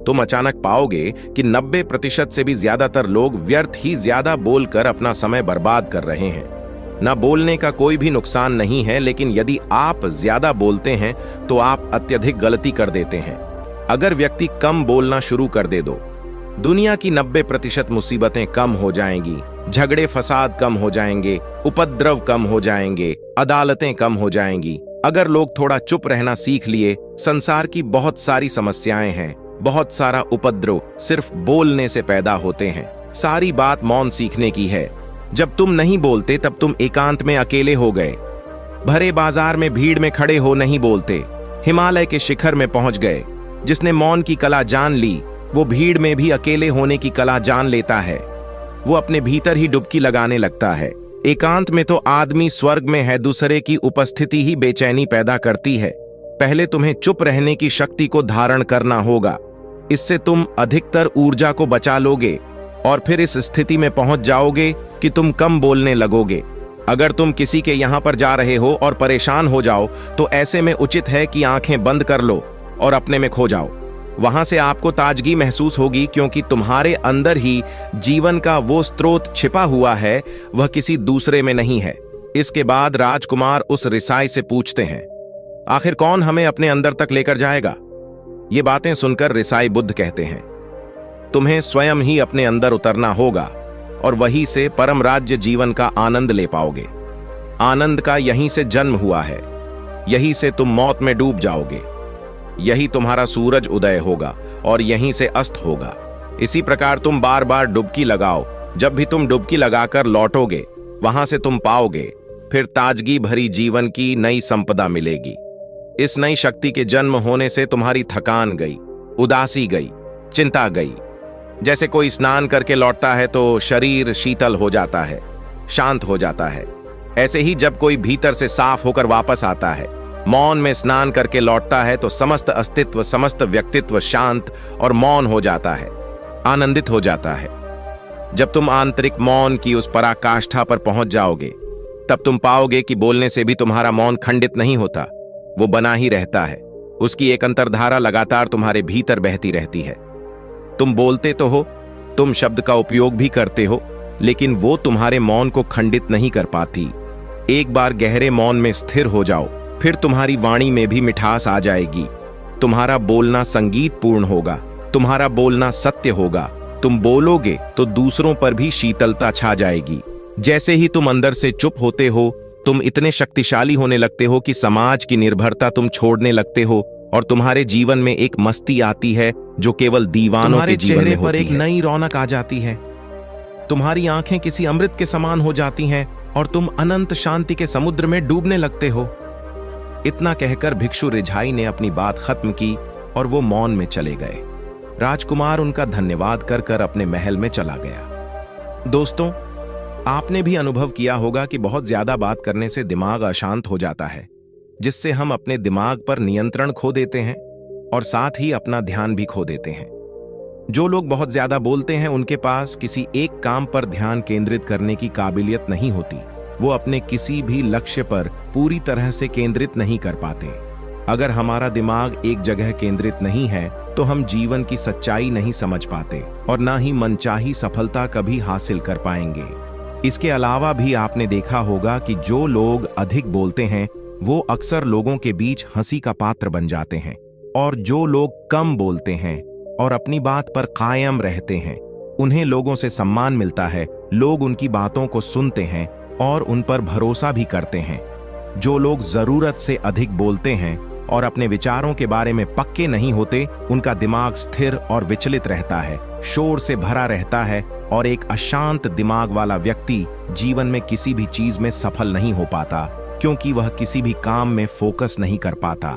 तुम अचानक पाओगे कि 90% से भी ज्यादातर लोग व्यर्थ ही ज्यादा बोलकर अपना समय बर्बाद कर रहे हैं। ना बोलने का कोई भी नुकसान नहीं है, लेकिन यदि आप ज्यादा बोलते हैं तो आप अत्यधिक गलती कर देते हैं। अगर व्यक्ति कम बोलना शुरू कर दे दो, दुनिया की 90% मुसीबतें कम हो जाएंगी, झगड़े फसाद कम हो जाएंगे, उपद्रव कम हो जाएंगे, अदालतें कम हो जाएंगी। अगर लोग थोड़ा चुप रहना सीख लिए, संसार की बहुत सारी समस्याएं हैं, बहुत सारा उपद्रव सिर्फ बोलने से पैदा होते हैं। सारी बात मौन सीखने की है। जब तुम नहीं बोलते तब तुम एकांत में अकेले हो गए, भरे बाजार में भीड़ में खड़े हो नहीं बोलते, हिमालय के शिखर में पहुंच गए। जिसने मौन की कला जान ली, वो भीड़ में भी अकेले होने की कला जान लेता है। वो अपने भीतर ही डुबकी लगाने लगता है। एकांत में तो आदमी स्वर्ग में है, दूसरे की उपस्थिति ही बेचैनी पैदा करती है। पहले तुम्हें चुप रहने की शक्ति को धारण करना होगा, इससे तुम अधिकतर ऊर्जा को बचा लोगे और फिर इस स्थिति में पहुंच जाओगे कि तुम कम बोलने लगोगे। अगर तुम किसी के यहां पर जा रहे हो और परेशान हो जाओ तो ऐसे में उचित है कि आंखें बंद कर लो और अपने में खो जाओ। वहां से आपको ताजगी महसूस होगी, क्योंकि तुम्हारे अंदर ही जीवन का वो स्रोत छिपा हुआ है, वह किसी दूसरे में नहीं है। इसके बाद राजकुमार उस रिसाई से पूछते हैं, आखिर कौन हमें अपने अंदर तक लेकर जाएगा? ये बातें सुनकर रिसाई बुद्ध कहते हैं, तुम्हें स्वयं ही अपने अंदर उतरना होगा और वहीं से परम राज्य जीवन का आनंद ले पाओगे। आनंद का यहीं से जन्म हुआ है, यहीं से तुम मौत में डूब जाओगे, यही तुम्हारा सूरज उदय होगा और यहीं से अस्त होगा। इसी प्रकार तुम बार बार डुबकी लगाओ। जब भी तुम डुबकी लगाकर लौटोगे, वहां से तुम पाओगे फिर ताजगी भरी जीवन की नई संपदा मिलेगी। इस नई शक्ति के जन्म होने से तुम्हारी थकान गई, उदासी गई, चिंता गई। जैसे कोई स्नान करके लौटता है तो शरीर शीतल हो जाता है, शांत हो जाता है। ऐसे ही जब कोई भीतर से साफ होकर वापस आता है, मौन में स्नान करके लौटता है, तो समस्त अस्तित्व, समस्त व्यक्तित्व शांत और मौन हो जाता है, आनंदित हो जाता है। जब तुम आंतरिक मौन की उस पराकाष्ठा पर पहुंच जाओगे, तब तुम पाओगे कि बोलने से भी तुम्हारा मौन खंडित नहीं होता, वो बना ही रहता है। उसकी एक अंतर्धारा लगातार तुम्हारे भीतर बहती रहती है। तुम बोलते तो हो, तुम शब्द का उपयोग भी करते हो, लेकिन वो तुम्हारे मौन को खंडित नहीं कर पाती। एक बार गहरे मौन में स्थिर हो जाओ, फिर तुम्हारी वाणी में भी मिठास आ जाएगी। तुम्हारा बोलना संगीतपूर्ण होगा, तुम्हारा बोलना सत्य होगा। तुम बोलोगे तो दूसरों पर भी शीतलता छा जाएगी। जैसे ही तुम अंदर से चुप होते हो, तुम इतने शक्तिशाली होने लगते हो कि समाज की निर्भरता तुम छोड़ने लगते हो और तुम्हारे जीवन में एक मस्ती आती है जो केवल दीवानों के जीवन में होती है। पर एक नई रौनक आ जाती है, तुम्हारी आंखें किसी अमृत के समान हो जाती हैं और तुम अनंत शांति के समुद्र में डूबने लगते हो। इतना कहकर भिक्षु रिझाई ने अपनी बात खत्म की और वो मौन में चले गए। राजकुमार उनका धन्यवाद कर कर अपने महल में चला गया। दोस्तों, आपने भी अनुभव किया होगा कि बहुत ज्यादा बात करने से दिमाग अशांत हो जाता है, जिससे हम अपने दिमाग पर नियंत्रण खो देते हैं और साथ ही अपना ध्यान भी खो देते हैं। जो लोग बहुत ज्यादा बोलते हैं, उनके पास किसी एक काम पर ध्यान केंद्रित करने की काबिलियत नहीं होती। वो अपने किसी भी लक्ष्य पर पूरी तरह से केंद्रित नहीं कर पाते। अगर हमारा दिमाग एक जगह केंद्रित नहीं है तो हम जीवन की सच्चाई नहीं समझ पाते और ना ही मनचाही सफलता कभी हासिल कर पाएंगे। इसके अलावा भी आपने देखा होगा कि जो लोग अधिक बोलते हैं वो अक्सर लोगों के बीच हंसी का पात्र बन जाते हैं, और जो लोग कम बोलते हैं और अपनी बात पर कायम रहते हैं, उन्हें लोगों से सम्मान मिलता है। लोग उनकी बातों को सुनते हैं और उन पर भरोसा भी करते हैं। जो लोग जरूरत से अधिक बोलते हैं और अपने विचारों के बारे में पक्के नहीं होते, उनका दिमाग स्थिर और विचलित रहता है, शोर से भरा रहता है, और एक अशांत दिमाग वाला व्यक्ति जीवन में किसी भी चीज में सफल नहीं हो पाता, क्योंकि वह किसी भी काम में फोकस नहीं कर पाता।